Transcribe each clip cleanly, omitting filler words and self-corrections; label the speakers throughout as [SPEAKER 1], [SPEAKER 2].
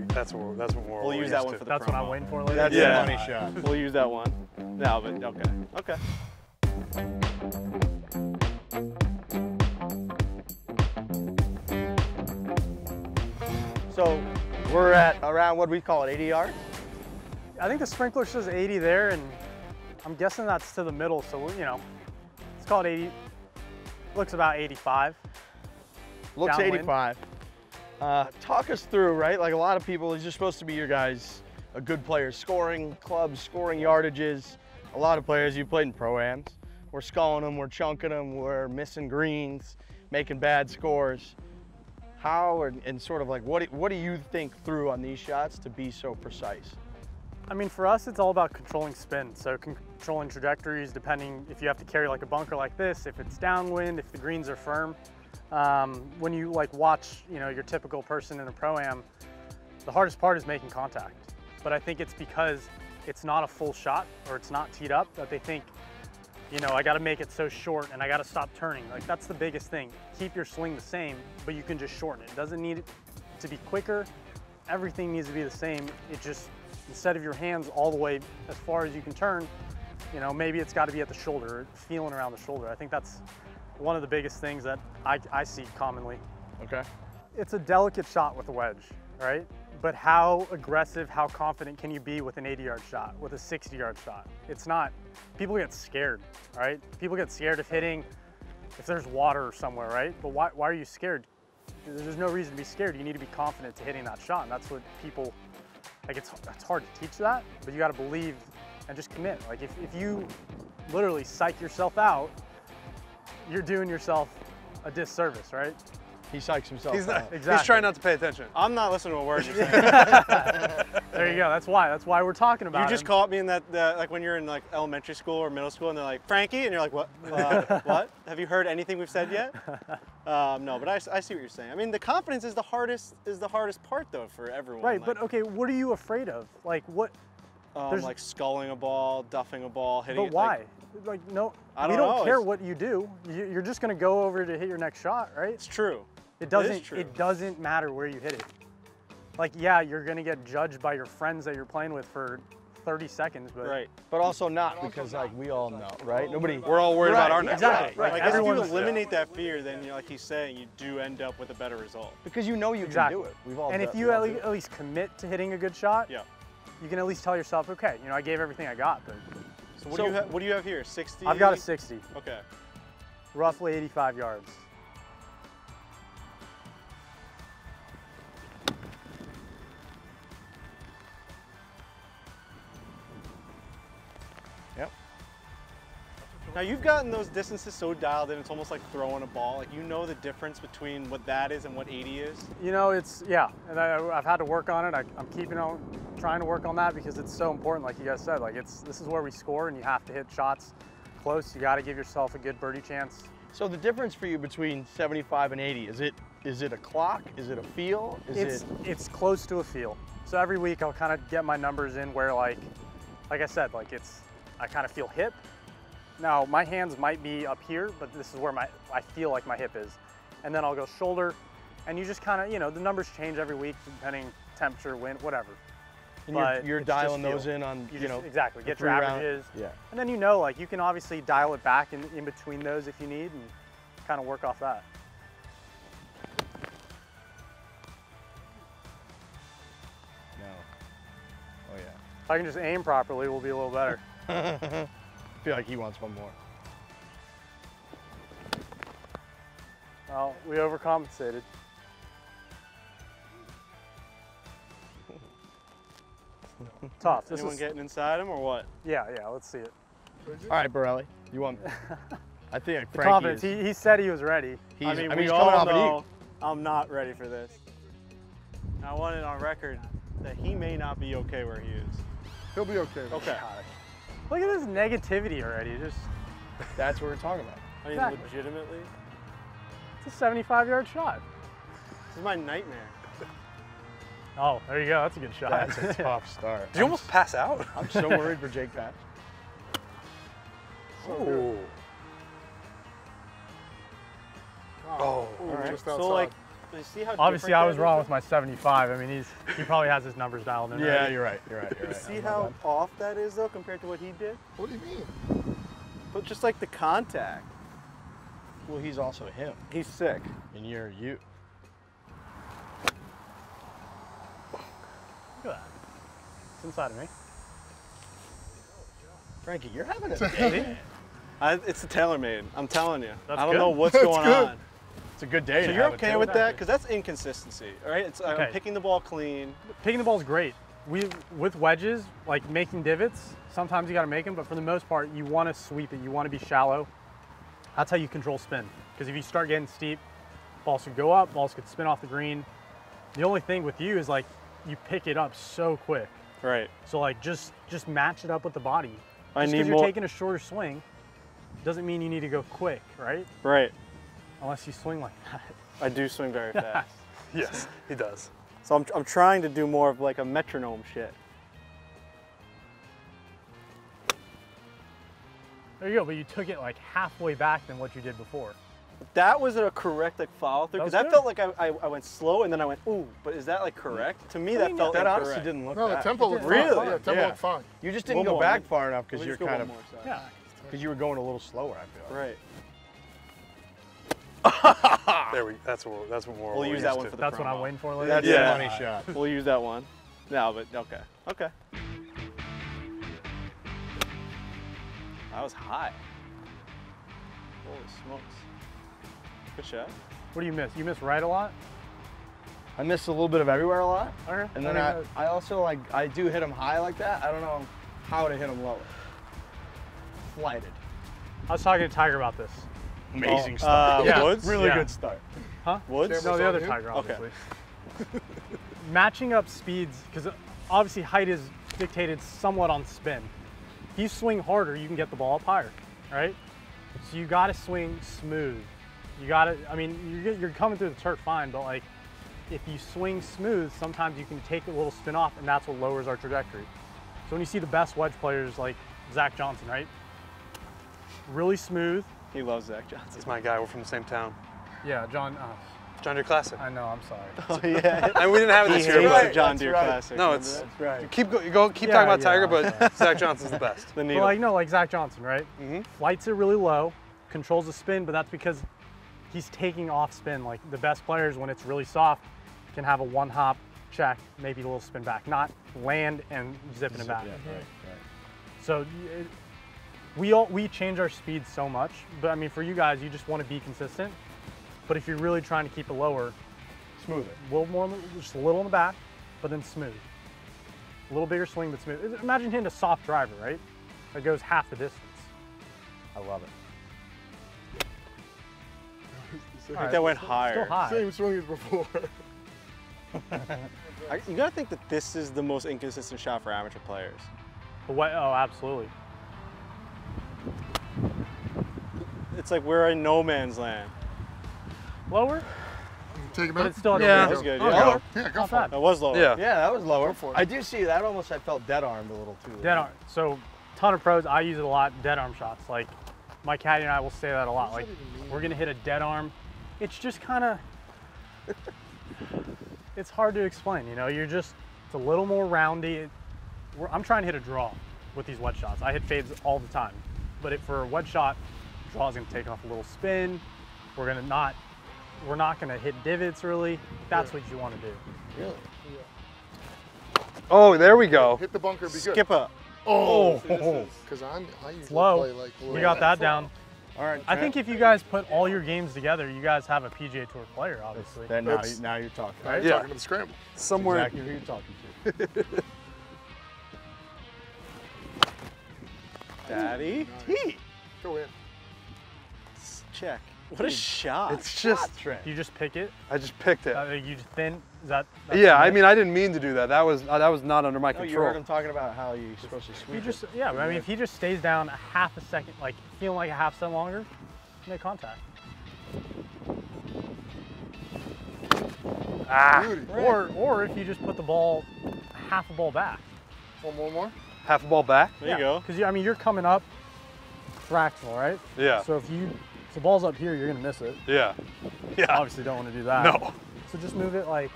[SPEAKER 1] That's what we'll
[SPEAKER 2] use that one for the
[SPEAKER 3] That's what I'm waiting for later.
[SPEAKER 4] That's the money shot.
[SPEAKER 2] We'll use that one. No, but okay.
[SPEAKER 4] So we're at around, what do we call it, 80 yards?
[SPEAKER 3] I think the sprinkler says 80 there, and I'm guessing that's to the middle, so we're, let's call it 80. Looks about 85.
[SPEAKER 4] Looks
[SPEAKER 3] Downwind.
[SPEAKER 4] 85. Talk us through, right? Like a lot of people, these are supposed to be your guys, a good player, scoring clubs, scoring yardages. A lot of players, you played in pro-ams. We're sculling them, we're chunking them, we're missing greens, making bad scores. How, and sort of like, what do you think through on these shots to be so precise?
[SPEAKER 3] I mean, for us, it's all about controlling spin. So controlling trajectories, depending if you have to carry like a bunker like this, if it's downwind, if the greens are firm. When you watch, your typical person in a pro-am, the hardest part is making contact. But I think it's because it's not a full shot or it's not teed up that they think, I got to make it so short and I got to stop turning. Like, that's the biggest thing. Keep your swing the same, but you can just shorten it. It doesn't need it to be quicker. Everything needs to be the same. It just, instead of your hands all the way as far as you can turn, maybe it's got to be at the shoulder, feeling around the shoulder. I think that's one of the biggest things that I see commonly.
[SPEAKER 4] Okay.
[SPEAKER 3] It's a delicate shot with a wedge, right? But how aggressive, how confident can you be with an 80-yard shot, with a 60-yard shot? It's not, people get scared, right? People get scared of hitting if there's water somewhere, right? But why are you scared? There's no reason to be scared. You need to be confident to hitting that shot, and that's what people, it's hard to teach that, but you got to believe and just commit. Like, if you literally psych yourself out, you're doing yourself a disservice, right?
[SPEAKER 4] He psychs himself out.
[SPEAKER 3] Exactly.
[SPEAKER 1] He's trying not to pay attention.
[SPEAKER 2] I'm not listening to a word you're saying.
[SPEAKER 3] There you go. That's why we're talking about it.
[SPEAKER 2] You just caught me in that, like when you're in like elementary school or middle school and they're like, Frankie, and you're like, what? What? Have you heard anything we've said yet? No, but I see what you're saying. I mean, the confidence is the hardest part though for everyone.
[SPEAKER 3] Right, but okay, what are you afraid of? Like what?
[SPEAKER 2] Like sculling a ball, duffing a ball, hitting it.
[SPEAKER 3] But why? Like no, we don't care what you do. You're just gonna go over to hit your next shot, right?
[SPEAKER 2] It's true.
[SPEAKER 3] It doesn't matter where you hit it. Like, yeah, you're gonna get judged by your friends that you're playing with for 30 seconds, but
[SPEAKER 2] right.
[SPEAKER 4] But also not because like we all know, right?
[SPEAKER 1] We're all worried about our next
[SPEAKER 3] exactly.
[SPEAKER 1] shot.
[SPEAKER 2] Like, if you eliminate that fear, then like he's saying, you do end up with a better result.
[SPEAKER 4] Because you know you can do it. We've all.
[SPEAKER 3] And if you at least commit to hitting a good shot,
[SPEAKER 2] yeah,
[SPEAKER 3] you can at least tell yourself, okay, I gave everything I got. But
[SPEAKER 2] so what do you have here? 60?
[SPEAKER 3] I've got a 60.
[SPEAKER 2] Okay.
[SPEAKER 3] Roughly 85 yards.
[SPEAKER 4] Yep.
[SPEAKER 2] Now you've gotten those distances so dialed in, it's almost like throwing a ball. Like, you know the difference between what that is and what 80 is?
[SPEAKER 3] It's, yeah, and I've had to work on it. I'm keeping on trying to work on that because it's so important, like you guys said. Like, this is where we score, and you have to hit shots close. You got to give yourself a good birdie chance.
[SPEAKER 4] So the difference for you between 75 and 80, is it a clock? Is it a feel?
[SPEAKER 3] It's close to a feel. So every week I'll kind of get my numbers in where like I said, like I kind of feel hip. Now my hands might be up here, but this is where I feel like my hip is. And then I'll go shoulder, and you just kind of, the numbers change every week depending temperature, wind, whatever.
[SPEAKER 4] And you're dialing those in on,
[SPEAKER 3] exactly, get your averages.
[SPEAKER 4] Yeah.
[SPEAKER 3] And then like you can obviously dial it back in between those if you need and kind of work off that.
[SPEAKER 4] No. Oh yeah.
[SPEAKER 3] If I can just aim properly, we'll be a little better.
[SPEAKER 4] I feel like he wants one more.
[SPEAKER 3] Well, we overcompensated. Tough.
[SPEAKER 2] Anyone getting inside him or what?
[SPEAKER 3] Yeah, let's see it.
[SPEAKER 4] All right, Borrelli, you want? I think
[SPEAKER 3] the confidence. He said he was ready.
[SPEAKER 2] I mean, we
[SPEAKER 4] he's
[SPEAKER 2] all
[SPEAKER 4] coming off
[SPEAKER 2] know I'm not ready for this. I want it on record that he may not be okay where he is.
[SPEAKER 1] He'll be okay.
[SPEAKER 2] Okay.
[SPEAKER 3] Look at this negativity already.
[SPEAKER 4] That's what we're talking about.
[SPEAKER 2] I mean,
[SPEAKER 3] Exactly.
[SPEAKER 2] legitimately,
[SPEAKER 3] It's a 75-yard shot.
[SPEAKER 2] this is my nightmare.
[SPEAKER 3] Oh, there you go. That's a good shot.
[SPEAKER 4] That's a tough start.
[SPEAKER 1] Did you almost pass out?
[SPEAKER 4] I'm so worried for Jake Patch.
[SPEAKER 1] Oh,
[SPEAKER 2] All right.
[SPEAKER 1] just
[SPEAKER 2] So
[SPEAKER 1] outside.
[SPEAKER 2] like, You see how
[SPEAKER 3] Obviously,
[SPEAKER 2] different
[SPEAKER 3] I was
[SPEAKER 2] that
[SPEAKER 3] wrong
[SPEAKER 2] is,
[SPEAKER 3] with my 75. I mean, he probably has his numbers dialed in.
[SPEAKER 4] Yeah,
[SPEAKER 3] right?
[SPEAKER 4] you're right. You're right. You're
[SPEAKER 2] though?
[SPEAKER 4] right.
[SPEAKER 2] See how off that is though compared to what he did?
[SPEAKER 1] What do you mean?
[SPEAKER 2] But just like the contact.
[SPEAKER 4] Well, he's also him,
[SPEAKER 2] He's sick.
[SPEAKER 4] and you're you.
[SPEAKER 3] Look at that. It's inside of me.
[SPEAKER 4] Frankie, you're having a day.
[SPEAKER 2] It's a TaylorMade. I'm telling you.
[SPEAKER 3] That's
[SPEAKER 2] I don't
[SPEAKER 3] good.
[SPEAKER 2] know what's
[SPEAKER 1] That's
[SPEAKER 2] going
[SPEAKER 1] good.
[SPEAKER 2] on.
[SPEAKER 4] It's a good day.
[SPEAKER 2] So
[SPEAKER 4] to
[SPEAKER 2] you're
[SPEAKER 4] have a
[SPEAKER 2] okay
[SPEAKER 4] tail
[SPEAKER 2] with
[SPEAKER 4] back.
[SPEAKER 2] that? Because that's inconsistency, all right? It's
[SPEAKER 3] Okay.
[SPEAKER 2] I'm picking the ball clean.
[SPEAKER 3] Picking the ball is great. With wedges, like making divots, sometimes you got to make them, but for the most part, you want to sweep it. You want to be shallow. That's how you control spin. Because if you start getting steep, balls could go up, balls could spin off the green. The only thing with you is like you pick it up so quick.
[SPEAKER 2] Right.
[SPEAKER 3] So like just match it up with the body.
[SPEAKER 2] I
[SPEAKER 3] Just
[SPEAKER 2] need
[SPEAKER 3] because you're
[SPEAKER 2] more.
[SPEAKER 3] taking a shorter swing doesn't mean you need to go quick, right?
[SPEAKER 2] Right.
[SPEAKER 3] Unless you swing like that.
[SPEAKER 2] I do swing very fast.
[SPEAKER 1] Yes, he does.
[SPEAKER 2] So I'm trying to do more of like a metronome shit.
[SPEAKER 3] There you go, but you took it like halfway back than what you did before.
[SPEAKER 2] That was a correct like follow through
[SPEAKER 3] That
[SPEAKER 2] because
[SPEAKER 3] was
[SPEAKER 2] that
[SPEAKER 3] good.
[SPEAKER 2] felt like I went slow and then I went ooh, but is that like correct? To me, that
[SPEAKER 3] mean,
[SPEAKER 2] felt
[SPEAKER 4] That
[SPEAKER 2] incorrect.
[SPEAKER 4] honestly didn't look
[SPEAKER 1] No, the
[SPEAKER 4] bad.
[SPEAKER 1] tempo looked
[SPEAKER 2] Really?
[SPEAKER 1] fine. Yeah, tempo
[SPEAKER 4] Yeah.
[SPEAKER 1] looked fine.
[SPEAKER 4] You just didn't
[SPEAKER 2] One
[SPEAKER 4] go
[SPEAKER 2] more.
[SPEAKER 4] back far enough because
[SPEAKER 2] Let me
[SPEAKER 4] you're
[SPEAKER 2] just go
[SPEAKER 4] kind
[SPEAKER 2] one
[SPEAKER 4] of
[SPEAKER 2] more, sorry.
[SPEAKER 3] Yeah.
[SPEAKER 4] because you were going a little slower. I feel like.
[SPEAKER 2] Right.
[SPEAKER 1] That's what we're
[SPEAKER 2] We'll use that one for the
[SPEAKER 3] That's what I'm
[SPEAKER 2] promo.
[SPEAKER 3] waiting for later.
[SPEAKER 4] That's
[SPEAKER 1] Yeah.
[SPEAKER 4] a money shot.
[SPEAKER 2] We'll use that one. No, but okay. Okay. That was high. Holy smokes. Good shot.
[SPEAKER 3] What do you miss? You miss right a lot?
[SPEAKER 4] I missed a little bit of everywhere a lot,
[SPEAKER 3] Okay.
[SPEAKER 4] and then I also like I do hit him high like that. I don't know how to hit him lower. Flighted.
[SPEAKER 3] I was talking to Tiger about this.
[SPEAKER 4] Amazing start.
[SPEAKER 3] Yeah.
[SPEAKER 2] Woods?
[SPEAKER 4] Really
[SPEAKER 3] Yeah.
[SPEAKER 4] good start.
[SPEAKER 3] Huh?
[SPEAKER 2] Woods?
[SPEAKER 1] Cameras
[SPEAKER 3] No, the
[SPEAKER 1] on
[SPEAKER 3] other
[SPEAKER 1] you?
[SPEAKER 3] Tiger,
[SPEAKER 2] Okay.
[SPEAKER 3] obviously. Matching up speeds, because obviously height is dictated somewhat on spin. If you swing harder, you can get the ball up higher, right? So you got to swing smooth. You got to, I mean, you're coming through the turf fine, but like, if you swing smooth, sometimes you can take a little spin off, and that's what lowers our trajectory. So when you see the best wedge players like Zach Johnson, right? Really smooth.
[SPEAKER 2] He loves Zach Johnson.
[SPEAKER 1] That's my guy. We're from the same town.
[SPEAKER 3] Yeah, John.
[SPEAKER 1] John Deere Classic.
[SPEAKER 3] I know. I'm sorry.
[SPEAKER 2] Oh yeah.
[SPEAKER 1] And we didn't have it
[SPEAKER 2] He
[SPEAKER 1] this
[SPEAKER 2] hates
[SPEAKER 1] year,
[SPEAKER 2] the
[SPEAKER 1] but
[SPEAKER 2] John
[SPEAKER 4] That's
[SPEAKER 2] Deere
[SPEAKER 4] right.
[SPEAKER 2] Classic.
[SPEAKER 1] no,
[SPEAKER 2] remember
[SPEAKER 1] it's
[SPEAKER 2] that?
[SPEAKER 4] Right.
[SPEAKER 1] keep talking
[SPEAKER 3] Yeah,
[SPEAKER 1] about Tiger,
[SPEAKER 3] yeah,
[SPEAKER 1] but Zach Johnson's the best.
[SPEAKER 2] The
[SPEAKER 3] But
[SPEAKER 2] needle.
[SPEAKER 3] like, no, like Zach Johnson, right?
[SPEAKER 1] Mhm.
[SPEAKER 3] Flights it really low, controls the spin, but that's because he's taking off spin. Like the best players, when it's really soft, can have a one hop check, maybe a little spin back, not land and zipping it back.
[SPEAKER 4] Yeah, right.
[SPEAKER 3] So we change our speed so much, but I mean, for you guys, you just want to be consistent. But if you're really trying to keep it lower,
[SPEAKER 4] Smoother.
[SPEAKER 3] a little more, just a little in the back, but then smooth. A little bigger swing, but smooth. Imagine hitting a soft driver, right? That goes half the distance. I love it.
[SPEAKER 2] I think that went higher.
[SPEAKER 3] Still high.
[SPEAKER 1] Same swing as before.
[SPEAKER 2] You gotta think that this is the most inconsistent shot for amateur players.
[SPEAKER 3] Oh, absolutely.
[SPEAKER 2] It's like we're in no man's land.
[SPEAKER 3] Lower,
[SPEAKER 1] Take it
[SPEAKER 3] but
[SPEAKER 1] back.
[SPEAKER 3] it's still
[SPEAKER 1] Yeah.
[SPEAKER 2] That was good.
[SPEAKER 1] Oh,
[SPEAKER 2] Yeah.
[SPEAKER 1] go. Yeah, go
[SPEAKER 3] not
[SPEAKER 1] for it.
[SPEAKER 3] bad.
[SPEAKER 2] That was lower.
[SPEAKER 1] Yeah.
[SPEAKER 4] Yeah, that was lower.
[SPEAKER 1] for it.
[SPEAKER 4] I do see that. Almost I felt dead armed a little too.
[SPEAKER 3] Dead arm. So, ton of pros, I use it a lot, dead arm shots. Like, my caddy and I will say that a lot. Like, we're gonna hit a dead arm. It's just kind of, it's hard to explain, you know? You're just, it's a little more roundy. I'm trying to hit a draw with these wedge shots. I hit fades all the time. But for a wedge shot, draw's gonna take off a little spin. We're not gonna hit divots really. That's what you wanna do.
[SPEAKER 4] Really?
[SPEAKER 1] Oh, there we go.
[SPEAKER 5] Hit the bunker, be good.
[SPEAKER 2] Skip up.
[SPEAKER 1] Oh.
[SPEAKER 5] Because I usually
[SPEAKER 3] low.
[SPEAKER 5] play like.
[SPEAKER 3] We got that down.
[SPEAKER 4] All right.
[SPEAKER 3] I think if you guys put all your games together, you guys have a PGA Tour player, obviously.
[SPEAKER 4] Then
[SPEAKER 5] That's-
[SPEAKER 4] now you're talking.
[SPEAKER 5] Now you're
[SPEAKER 1] Yeah.
[SPEAKER 5] talking to the scramble.
[SPEAKER 1] Somewhere.
[SPEAKER 4] Exactly who you're talking to.
[SPEAKER 2] Daddy.
[SPEAKER 5] Nice. Go in.
[SPEAKER 2] Check. What a shot.
[SPEAKER 1] It's just,
[SPEAKER 4] Trent.
[SPEAKER 3] You just pick it.
[SPEAKER 1] I just picked it.
[SPEAKER 3] You just thin. Is that? that's
[SPEAKER 1] Yeah,
[SPEAKER 3] the
[SPEAKER 1] I
[SPEAKER 3] mix?
[SPEAKER 1] mean, I didn't mean to do that. That was not under my
[SPEAKER 4] No, you
[SPEAKER 1] control.
[SPEAKER 4] heard him talking about how you're supposed to
[SPEAKER 3] He
[SPEAKER 4] sweep.
[SPEAKER 3] just,
[SPEAKER 4] it.
[SPEAKER 3] yeah. I mean, if he just stays down a half a second, like feeling like a half second longer, make contact.
[SPEAKER 5] Beauty.
[SPEAKER 3] Or if you just put the ball half a ball back,
[SPEAKER 5] One more.
[SPEAKER 1] Half a ball back.
[SPEAKER 2] There you go.
[SPEAKER 3] because I mean you're coming up fractional, right?
[SPEAKER 1] Yeah.
[SPEAKER 3] So if the ball's up here, you're gonna miss it.
[SPEAKER 1] Yeah. Yeah.
[SPEAKER 3] Obviously, don't want to do that.
[SPEAKER 1] No.
[SPEAKER 3] So just move it like,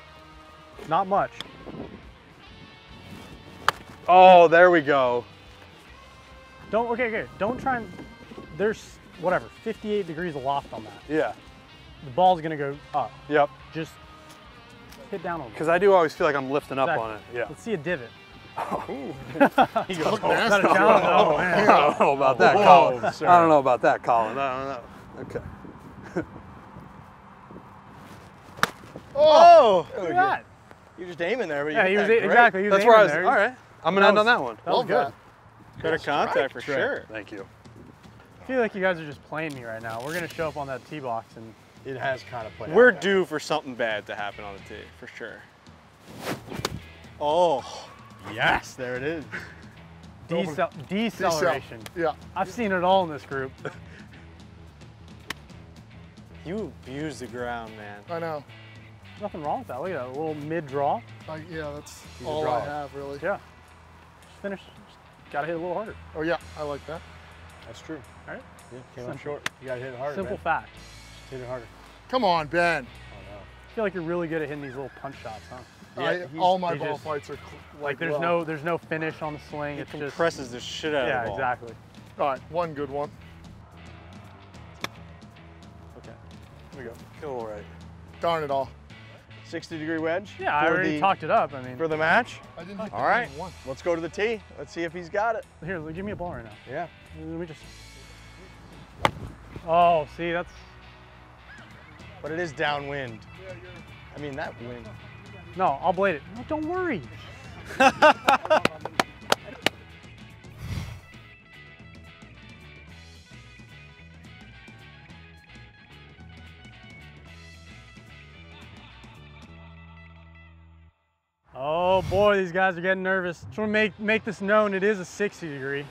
[SPEAKER 3] not much.
[SPEAKER 1] Oh, there we go.
[SPEAKER 3] Okay. Don't try and, there's, whatever, 58 degrees aloft on that.
[SPEAKER 1] Yeah.
[SPEAKER 3] The ball's gonna go up.
[SPEAKER 1] Yep.
[SPEAKER 3] Just hit down a little.
[SPEAKER 1] Because I do always feel like I'm lifting up
[SPEAKER 3] Exactly.
[SPEAKER 1] on it. Yeah.
[SPEAKER 3] Let's see a divot.
[SPEAKER 4] He goes,
[SPEAKER 5] Look
[SPEAKER 3] Is that a
[SPEAKER 5] nasty.
[SPEAKER 3] challenge? Oh, man.
[SPEAKER 1] I don't know about that,
[SPEAKER 4] Whoa,
[SPEAKER 1] Colin.
[SPEAKER 4] sir.
[SPEAKER 1] I don't know about that, Colin. I don't know. Okay.
[SPEAKER 4] oh!
[SPEAKER 3] Look at that.
[SPEAKER 4] You're just aiming there, but
[SPEAKER 3] Yeah,
[SPEAKER 4] you
[SPEAKER 3] he was
[SPEAKER 4] hit that great.
[SPEAKER 3] exactly. He was
[SPEAKER 1] That's where I
[SPEAKER 3] aiming
[SPEAKER 1] was.
[SPEAKER 3] there.
[SPEAKER 1] All right. I'm gonna
[SPEAKER 3] That
[SPEAKER 1] end on
[SPEAKER 3] was-
[SPEAKER 1] that one.
[SPEAKER 3] That was
[SPEAKER 5] Love
[SPEAKER 3] good.
[SPEAKER 5] that.
[SPEAKER 2] Better contact for
[SPEAKER 4] trip.
[SPEAKER 2] sure.
[SPEAKER 1] Thank you.
[SPEAKER 3] I feel like you guys are just playing me right now. We're gonna show up on that tee box and
[SPEAKER 4] It has kind of played
[SPEAKER 2] We're
[SPEAKER 4] out.
[SPEAKER 2] due for something bad to happen on the tee, for sure. Oh,
[SPEAKER 4] Yes, there it is.
[SPEAKER 3] deceleration.
[SPEAKER 5] Yeah.
[SPEAKER 3] I've seen it all in this group.
[SPEAKER 2] you abuse the ground, man.
[SPEAKER 5] I know.
[SPEAKER 3] Nothing wrong with that. Look at that, a little mid-draw.
[SPEAKER 5] Yeah, that's
[SPEAKER 4] He's a
[SPEAKER 5] all I
[SPEAKER 4] drawer.
[SPEAKER 5] have, really.
[SPEAKER 3] Yeah. Just finish. Just gotta hit a little harder.
[SPEAKER 5] Oh, yeah, I like that.
[SPEAKER 4] That's true.
[SPEAKER 3] All right.
[SPEAKER 4] Yeah, came up
[SPEAKER 3] Simple.
[SPEAKER 4] short. You gotta hit it harder,
[SPEAKER 3] Simple
[SPEAKER 4] man.
[SPEAKER 3] fact.
[SPEAKER 4] Just hit it harder.
[SPEAKER 5] Come on, Ben.
[SPEAKER 4] Oh,
[SPEAKER 3] I feel like you're really good at hitting these little punch shots, huh?
[SPEAKER 4] no. Yeah,
[SPEAKER 5] All my
[SPEAKER 3] he
[SPEAKER 5] ball
[SPEAKER 3] just-
[SPEAKER 5] fights are
[SPEAKER 3] Like there's
[SPEAKER 5] well.
[SPEAKER 3] no finish on the swing.
[SPEAKER 2] It
[SPEAKER 3] It's just
[SPEAKER 2] compresses the shit out of
[SPEAKER 3] yeah,
[SPEAKER 2] the ball.
[SPEAKER 3] exactly.
[SPEAKER 5] All right, one good one.
[SPEAKER 3] Okay.
[SPEAKER 1] Here we go. Feel all right.
[SPEAKER 5] Darn it all.
[SPEAKER 4] 60-degree wedge.
[SPEAKER 3] Yeah, I
[SPEAKER 4] for
[SPEAKER 3] already
[SPEAKER 4] the-
[SPEAKER 3] talked it up. I mean,
[SPEAKER 4] for the match.
[SPEAKER 5] I didn't hit
[SPEAKER 4] All right,
[SPEAKER 5] one.
[SPEAKER 4] let's go to the tee. Let's see if he's got it.
[SPEAKER 3] here, give me a ball right now.
[SPEAKER 4] Yeah.
[SPEAKER 3] Let me just. Oh, see, that's.
[SPEAKER 4] But it is downwind. I mean, that wind.
[SPEAKER 3] No, I'll blade it. No, don't worry. Oh boy, these guys are getting nervous. Just want to make this known. It is a 60 degree.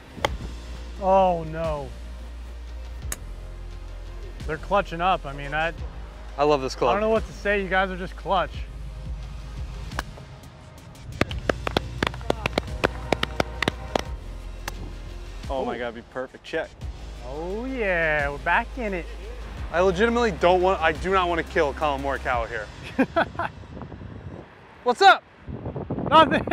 [SPEAKER 3] Oh no. They're clutching up. I mean, I
[SPEAKER 1] I love this club.
[SPEAKER 3] don't know what to say. You guys are just clutch.
[SPEAKER 2] Oh my God, be perfect. Check.
[SPEAKER 3] Oh yeah, we're back in it.
[SPEAKER 1] I legitimately don't want. I do not want to kill Collin Morikawa here. What's up?
[SPEAKER 3] Nothing.